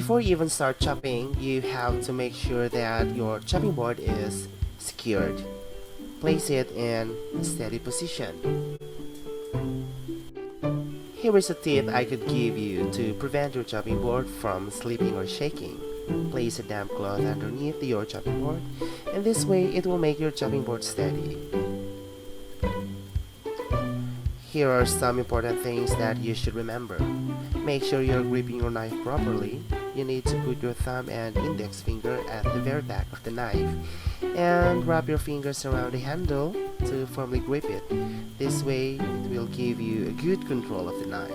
Before you even start chopping, you have to make sure that your chopping board is secured. Place it in a steady position. Here is a tip I could give you to prevent your chopping board from slipping or shaking. Place a damp cloth underneath your chopping board, and this way it will make your chopping board steady. Here are some important things that you should remember. Make sure you're gripping your knife properly. You need to put your thumb and index finger at the very back of the knife and wrap your fingers around the handle to firmly grip it. This way, it will give you a good control of the knife.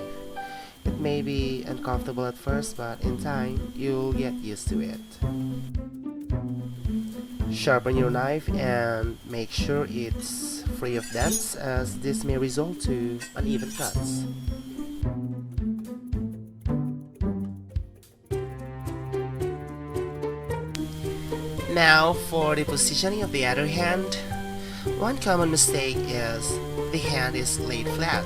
It may be uncomfortable at first, but in time, you'll get used to it. Sharpen your knife and make sure it's free of dents, as this may result to uneven cuts. Now for the positioning of the other hand. One common mistake is the hand is laid flat,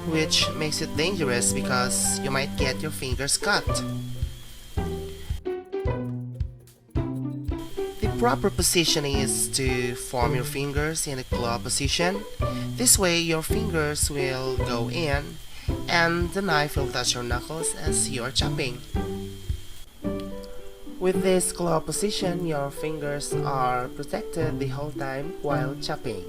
which makes it dangerous because you might get your fingers cut. The proper positioning is to form your fingers in a claw position. This way your fingers will go in and the knife will touch your knuckles as you are chopping. With this claw position, your fingers are protected the whole time while chopping.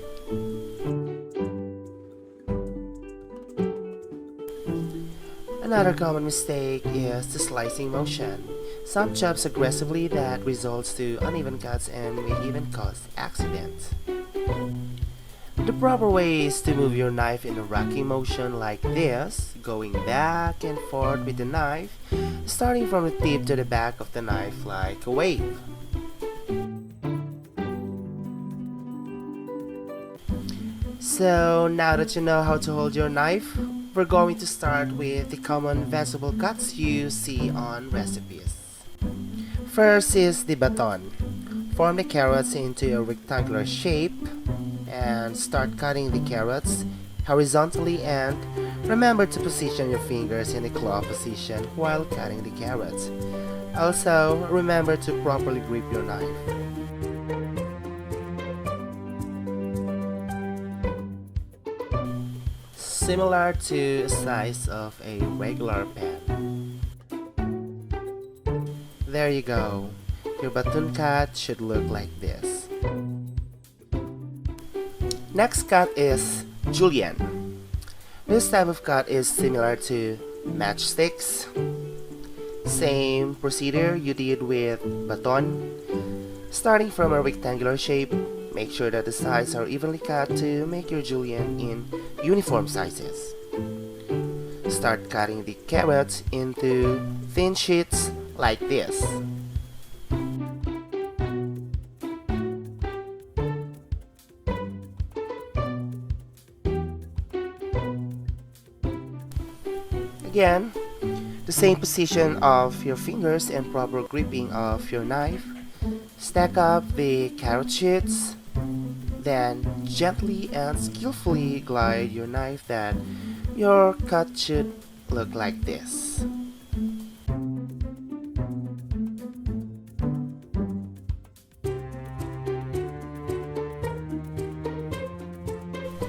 Another common mistake is the slicing motion. Some chops aggressively that results to uneven cuts and may even cause accidents. The proper way is to move your knife in a rocking motion like this, going back and forth with the knife, starting from the tip to the back of the knife like a wave. So now that you know how to hold your knife, we're going to start with the common vegetable cuts you see on recipes. First is the baton. Form the carrots into a rectangular shape and start cutting the carrots horizontally, and remember to position your fingers in the claw position while cutting the carrots. Also, remember to properly grip your knife. Similar to the size of a regular pen. There you go. Your baton cut should look like this. Next cut is julienne. This type of cut is similar to matchsticks. Same procedure you did with baton. Starting from a rectangular shape, make sure that the sides are evenly cut to make your julienne in uniform sizes. Start cutting the carrots into thin sheets like this. Again, the same position of your fingers and proper gripping of your knife. Stack up the carrot sheets, then gently and skillfully glide your knife that your cut should look like this.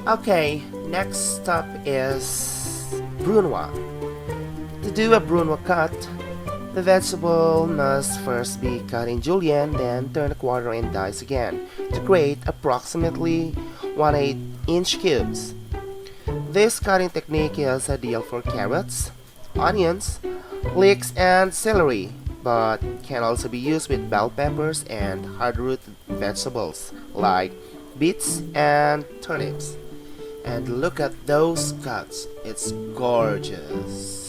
Okay, next step is brunoise. To do a brunoise cut, the vegetable must first be cut in julienne, then turn a quarter and dice again to create approximately 1/8 inch cubes. This cutting technique is ideal for carrots, onions, leeks, and celery, but can also be used with bell peppers and hard-root vegetables like beets and turnips. And look at those cuts, it's gorgeous.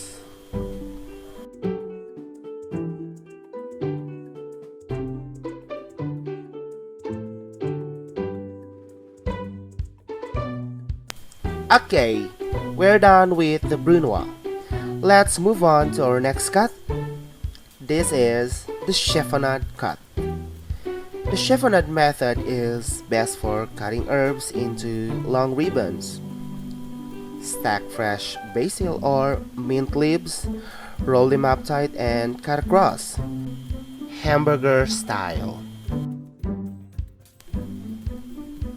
Okay, we're done with the brunoise. Let's move on to our next cut. This is the chiffonade cut. The chiffonade method is best for cutting herbs into long ribbons. Stack fresh basil or mint leaves Roll them up tight and cut across. Hamburger style.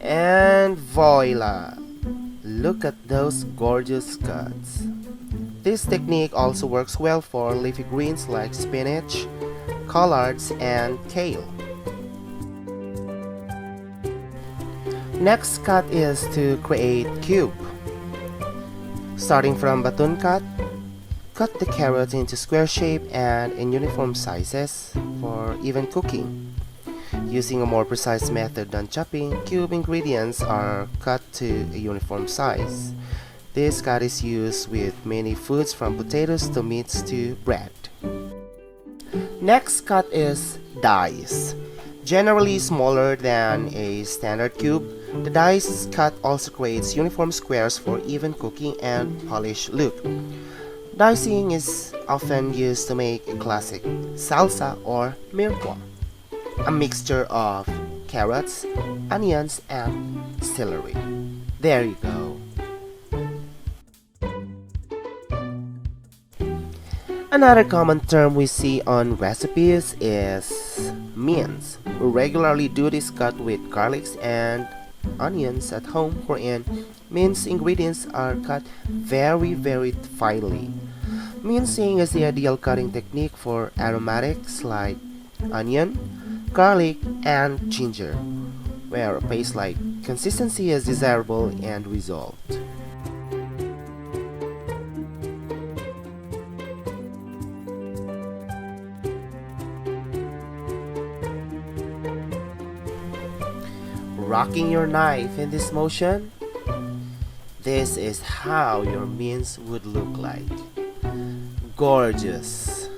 And voila! Look at those gorgeous cuts. This technique also works well for leafy greens like spinach, collards, and kale. Next cut is to create cube. Starting from button cut, cut the carrot into square shape and in uniform sizes for even cooking. Using a more precise method than chopping, cube ingredients are cut to a uniform size. This cut is used with many foods from potatoes to meats to bread. Next cut is dice. Generally smaller than a standard cube, the dice cut also creates uniform squares for even cooking and polished look. Dicing is often used to make a classic salsa or mirepoix, a mixture of carrots, onions, and celery. There you go. Another common term we see on recipes is mince. We regularly do this cut with garlics and onions at home, wherein minced ingredients are cut very finely. Mincing is the ideal cutting technique for aromatics like onion, garlic, and ginger, where a paste-like consistency is desirable end result. Rocking your knife in this motion, this is how your mince would look like. Gorgeous.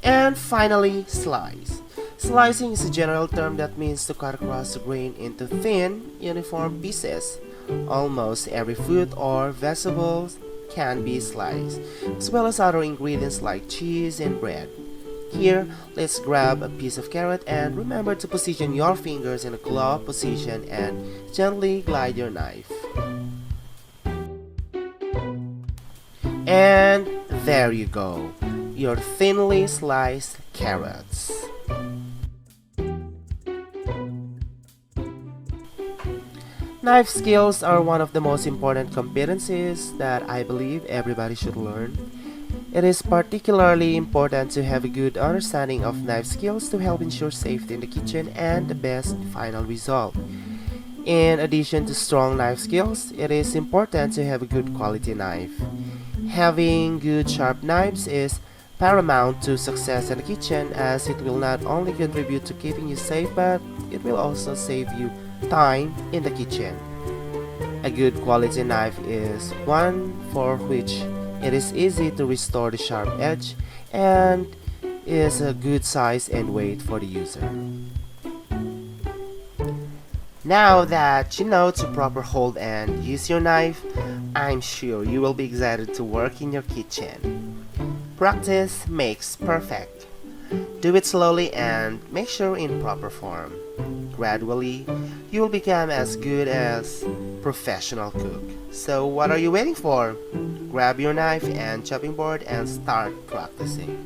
And finally, slice. Slicing is a general term that means to cut across the grain into thin, uniform pieces. Almost every fruit or vegetables can be sliced, as well as other ingredients like cheese and bread. Here, let's grab a piece of carrot and remember to position your fingers in a glove position and gently glide your knife. And there you go, your thinly sliced carrots. Knife skills are one of the most important competencies that I believe everybody should learn. It is particularly important to have a good understanding of knife skills to help ensure safety in the kitchen and the best final result. In addition to strong knife skills, it is important to have a good quality knife. Having good sharp knives is paramount to success in the kitchen, as it will not only contribute to keeping you safe, but it will also save you time in the kitchen. A good quality knife is one for which it is easy to restore the sharp edge and is a good size and weight for the user. Now that you know to proper hold and use your knife, I'm sure you will be excited to work in your kitchen. Practice makes perfect. Do it slowly and make sure in proper form. Gradually, you will become as good as professional cook. So what are you waiting for? Grab your knife and chopping board and start practicing.